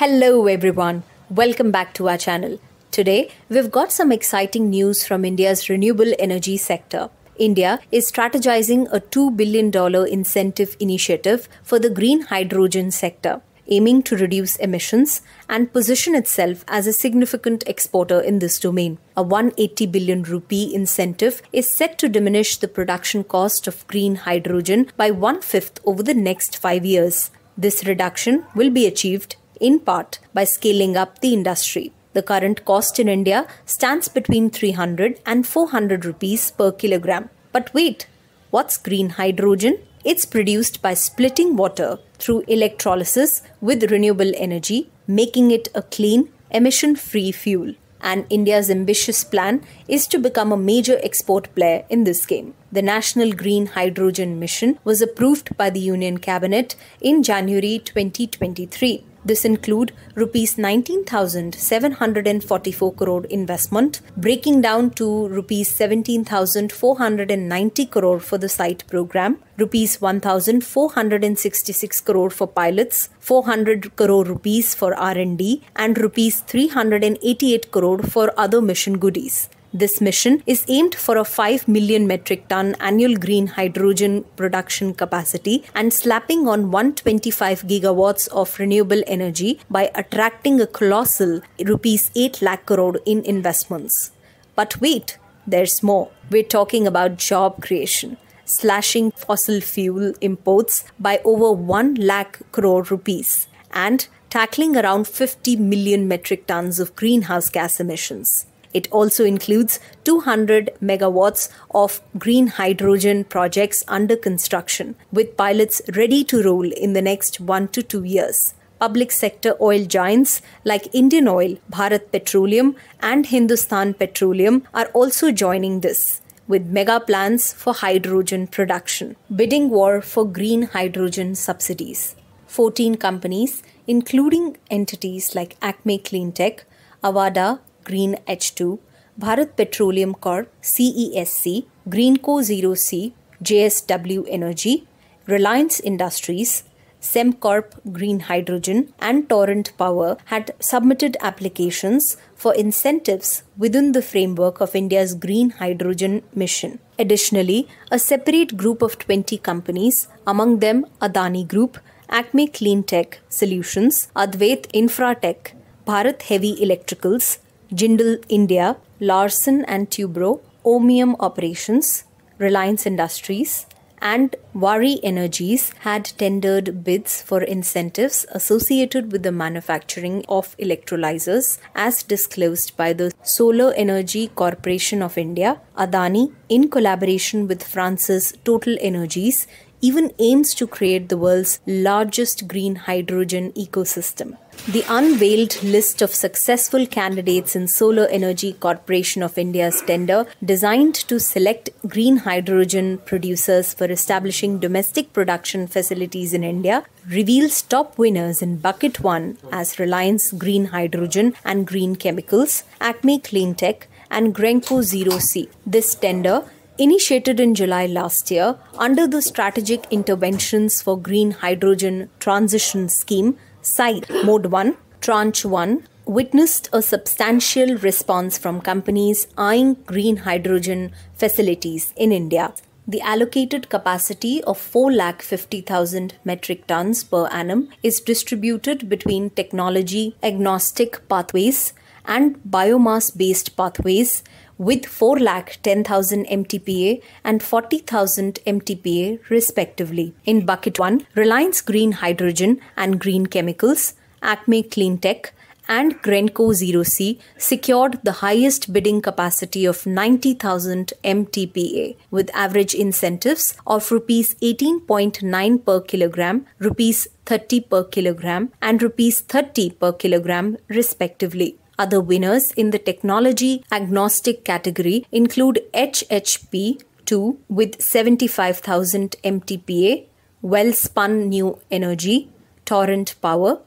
Hello everyone, welcome back to our channel. Today, we've got some exciting news from India's renewable energy sector. India is strategizing a $2 billion incentive initiative for the green hydrogen sector, aiming to reduce emissions and position itself as a significant exporter in this domain. A 180 billion rupee incentive is set to diminish the production cost of green hydrogen by 1/5 over the next 5 years. This reduction will be achieved in part by scaling up the industry. The current cost in India stands between 300 and 400 rupees per kilogram. But wait, what's green hydrogen? It's produced by splitting water through electrolysis with renewable energy, making it a clean, emission-free fuel. And India's ambitious plan is to become a major export player in this game. The National Green Hydrogen Mission was approved by the Union Cabinet in January 2023. This include rupees 19,744 crore investment, breaking down to rupees 17,490 crore for the site program, rupees 1,466 crore for pilots, 400 crore rupees for R&D, and rupees 388 crore for other mission goodies. This mission is aimed for a 5 million metric ton annual green hydrogen production capacity and slapping on 125 gigawatts of renewable energy by attracting a colossal rupees 8 lakh crore in investments. But wait, there's more. We're talking about job creation, slashing fossil fuel imports by over 1 lakh crore rupees and tackling around 50 million metric tons of greenhouse gas emissions. It also includes 200 megawatts of green hydrogen projects under construction, with pilots ready to roll in the next 1 to 2 years. Public sector oil giants like Indian Oil, Bharat Petroleum, and Hindustan Petroleum are also joining this, with mega plans for hydrogen production. Bidding war for green hydrogen subsidies. 14 companies, including entities like Acme Cleantech, Avada, Green H2, Bharat Petroleum Corp, CESC, Greenco Zero C, JSW Energy, Reliance Industries, SemCorp Green Hydrogen, and Torrent Power had submitted applications for incentives within the framework of India's green hydrogen mission. Additionally, a separate group of 20 companies, among them Adani Group, Acme Cleantech Solutions, Advait Infratech, Bharat Heavy Electricals, Jindal India, Larsen and Toubro, Omium Operations, Reliance Industries, and Wari Energies had tendered bids for incentives associated with the manufacturing of electrolyzers as disclosed by the Solar Energy Corporation of India. Adani, in collaboration with France's Total Energies, even aims to create the world's largest green hydrogen ecosystem. The unveiled list of successful candidates in Solar Energy Corporation of India's tender, designed to select green hydrogen producers for establishing domestic production facilities in India, reveals top winners in Bucket 1 as Reliance Green Hydrogen and Green Chemicals, Acme Cleantech, and Greenco Zero C. This tender, initiated in July last year under the Strategic Interventions for Green Hydrogen Transition Scheme, SIDE Mode 1, Tranche 1, witnessed a substantial response from companies eyeing green hydrogen facilities in India. The allocated capacity of 450,000 metric tons per annum is distributed between technology-agnostic pathways and biomass-based pathways, with 410,000 MTPA and 40,000 MTPA respectively. In Bucket 1, Reliance Green Hydrogen and Green Chemicals, Acme Cleantech, and Greenco Zero C secured the highest bidding capacity of 90,000 MTPA, with average incentives of rupees 18.9 per kilogram, rupees 30 per kilogram, and rupees 30 per kilogram respectively. Other winners in the technology agnostic category include HHP2 with 75,000 MTPA, Wellspun New Energy, Torrent Power,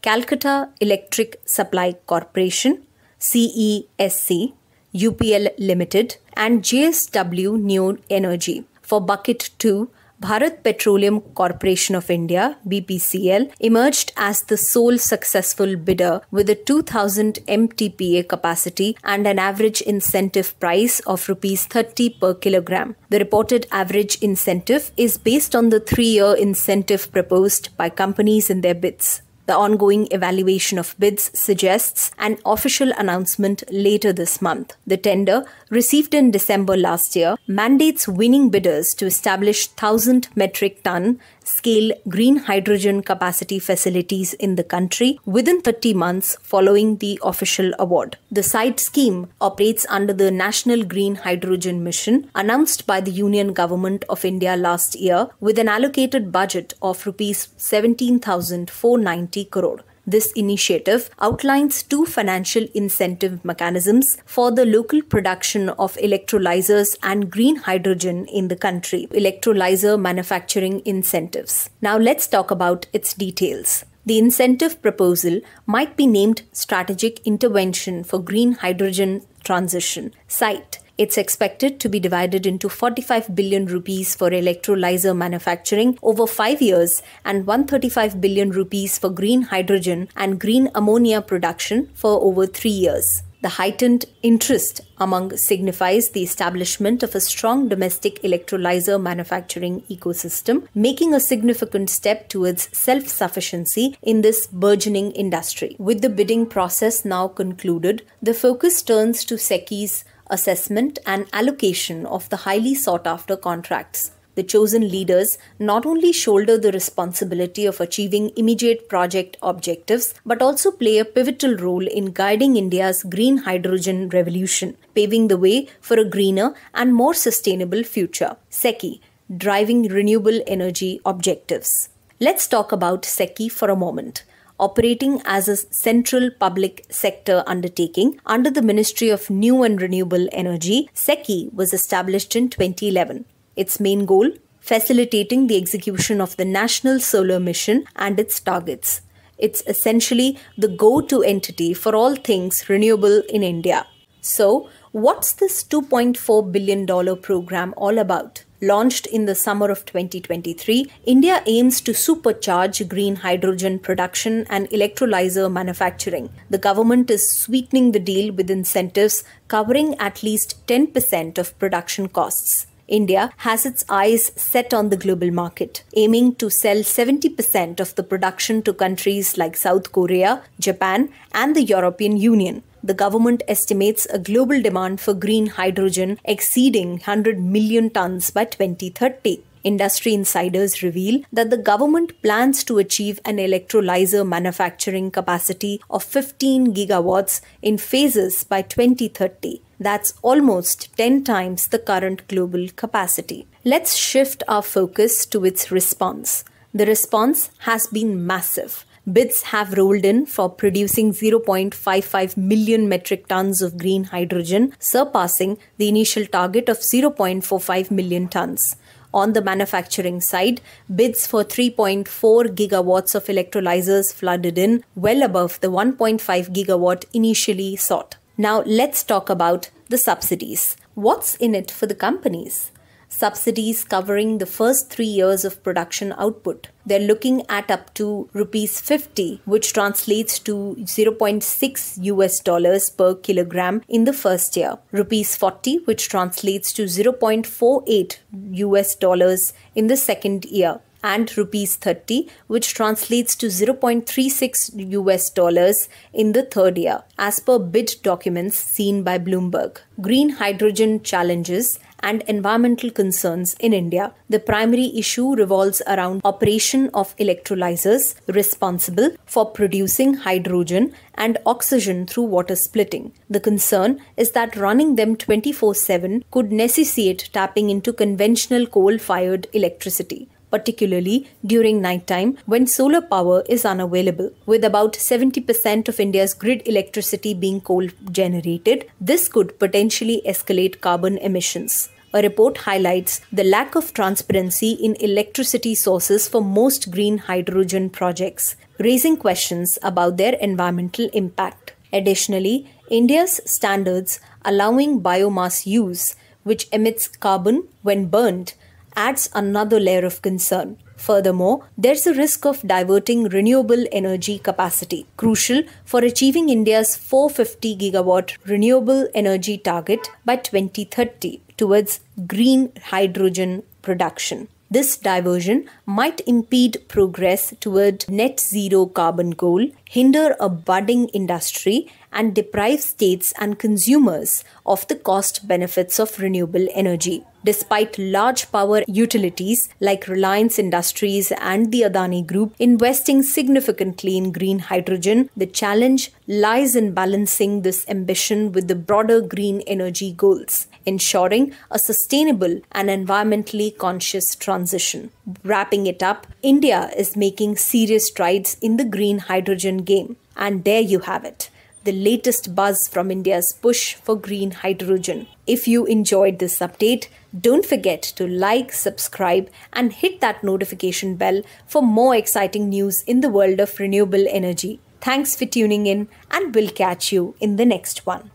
Calcutta Electric Supply Corporation, CESC, UPL Limited, and JSW New Energy. For Bucket 2, Bharat Petroleum Corporation of India (BPCL) emerged as the sole successful bidder with a 2000 MTPA capacity and an average incentive price of rupees 30 per kilogram. The reported average incentive is based on the 3-year incentive proposed by companies in their bids. The ongoing evaluation of bids suggests an official announcement later this month. The tender, received in December last year, mandates winning bidders to establish 1,000 metric ton scale green hydrogen capacity facilities in the country within 30 months following the official award. The site scheme operates under the National Green Hydrogen Mission announced by the Union Government of India last year with an allocated budget of rupees 17,490 crore. This initiative outlines 2 financial incentive mechanisms for the local production of electrolyzers and green hydrogen in the country. Electrolyzer manufacturing incentives. Now let's talk about its details. The incentive proposal might be named Strategic Intervention for Green Hydrogen Transition, SITE. It's expected to be divided into 45 billion rupees for electrolyzer manufacturing over 5 years and 135 billion rupees for green hydrogen and green ammonia production for over 3 years. The heightened interest among signifies the establishment of a strong domestic electrolyzer manufacturing ecosystem, making a significant step towards self-sufficiency in this burgeoning industry. With the bidding process now concluded, the focus turns to SECI's assessment and allocation of the highly sought-after contracts. The chosen leaders not only shoulder the responsibility of achieving immediate project objectives, but also play a pivotal role in guiding India's green hydrogen revolution, paving the way for a greener and more sustainable future. SECI, driving renewable energy objectives. Let's talk about SECI for a moment. Operating as a central public sector undertaking under the Ministry of New and Renewable Energy, SECI was established in 2011. Its main goal, facilitating the execution of the National Solar Mission and its targets. It's essentially the go-to entity for all things renewable in India. So, what's this $2.4 billion program all about? Launched in the summer of 2023, India aims to supercharge green hydrogen production and electrolyzer manufacturing. The government is sweetening the deal with incentives covering at least 10% of production costs. India has its eyes set on the global market, aiming to sell 70% of the production to countries like South Korea, Japan, and the European Union. The government estimates a global demand for green hydrogen exceeding 100 million tons by 2030. Industry insiders reveal that the government plans to achieve an electrolyzer manufacturing capacity of 15 gigawatts in phases by 2030. That's almost 10 times the current global capacity. Let's shift our focus to its response. The response has been massive. Bids have rolled in for producing 0.55 million metric tons of green hydrogen, surpassing the initial target of 0.45 million tons. On the manufacturing side, bids for 3.4 gigawatts of electrolyzers flooded in, well above the 1.5 gigawatt initially sought. Now let's talk about the subsidies. What's in it for the companies? Subsidies covering the first 3 years of production output. They're looking at up to rupees 50, which translates to $0.6 per kilogram in the first year. Rupees 40, which translates to $0.48 in the second year. And rupees 30, which translates to $0.36 in the third year, as per bid documents seen by Bloomberg. Green hydrogen challenges and environmental concerns in India. The primary issue revolves around operation of electrolyzers responsible for producing hydrogen and oxygen through water splitting. The concern is that running them 24/7 could necessitate tapping into conventional coal-fired electricity, particularly during nighttime when solar power is unavailable. With about 70% of India's grid electricity being coal generated, this could potentially escalate carbon emissions. A report highlights the lack of transparency in electricity sources for most green hydrogen projects, raising questions about their environmental impact. Additionally, India's standards allowing biomass use, which emits carbon when burned, adds another layer of concern. Furthermore, there's a risk of diverting renewable energy capacity, crucial for achieving India's 450 gigawatt renewable energy target by 2030 towards green hydrogen production. This diversion might impede progress toward net zero carbon goal, hinder a budding industry, and deprive states and consumers of the cost benefits of renewable energy. Despite large power utilities like Reliance Industries and the Adani Group investing significantly in green hydrogen, the challenge lies in balancing this ambition with the broader green energy goals, ensuring a sustainable and environmentally conscious transition. Wrapping it up, India is making serious strides in the green hydrogen game. And there you have it, the latest buzz from India's push for green hydrogen. If you enjoyed this update, don't forget to like, subscribe, and hit that notification bell for more exciting news in the world of renewable energy. Thanks for tuning in, and we'll catch you in the next one.